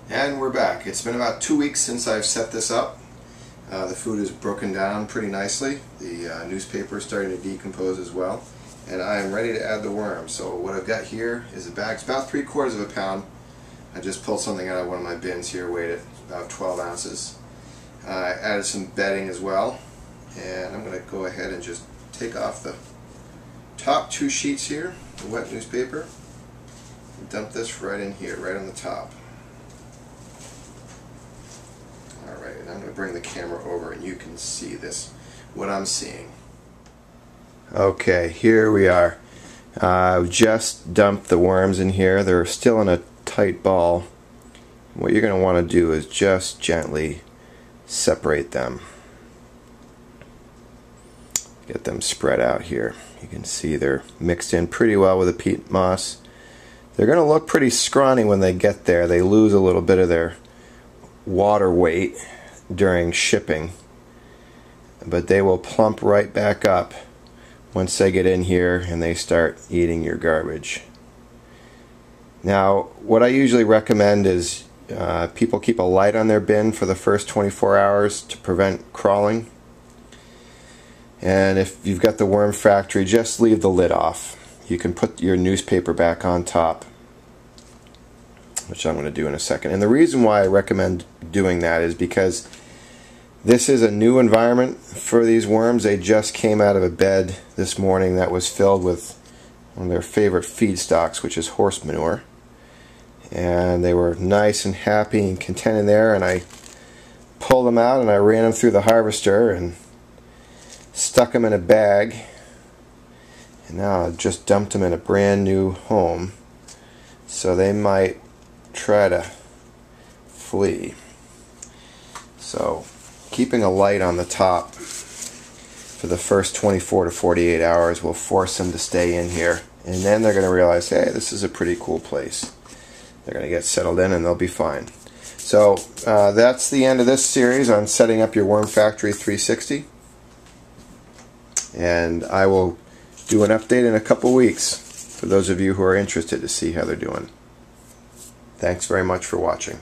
And we're back. It's been about 2 weeks since I've set this up. The food is broken down pretty nicely. The newspaper is starting to decompose as well. And I am ready to add the worms. So what I've got here is a bag. It's about 3/4 of a pound. I just pulled something out of one of my bins here, weighed it about 12 ounces. I added some bedding as well. And I'm going to go ahead and just take off the top 2 sheets here, the wet newspaper, and dump this right in here, right on the top. Alright, and I'm going to bring the camera over and you can see this, what I'm seeing. Okay, here we are. I've just dumped the worms in here. They're still in a tight ball. What you're going to want to do is just gently separate them. Get them spread out here. You can see they're mixed in pretty well with the peat moss. They're going to look pretty scrawny when they get there. They lose a little bit of their water weight during shipping, but they will plump right back up once they get in here and they start eating your garbage. Now, what I usually recommend is people keep a light on their bin for the first 24 hours to prevent crawling. And if you've got the worm factory, just leave the lid off. You can put your newspaper back on top, which I'm going to do in a second. And the reason why I recommend doing that is because this is a new environment for these worms. They just came out of a bed this morning that was filled with one of their favorite feedstocks, which is horse manure. And they were nice and happy and content in there, and I pulled them out and I ran them through the harvester and stuck them in a bag. And now I've just dumped them in a brand new home, so they might try to flee. So keeping a light on the top for the first 24 to 48 hours will force them to stay in here, and then they're going to realize, hey, this is a pretty cool place. They're going to get settled in and they'll be fine. So that's the end of this series on setting up your Worm Factory 360, and I will do an update in a couple weeks for those of you who are interested to see how they're doing. Thanks very much for watching.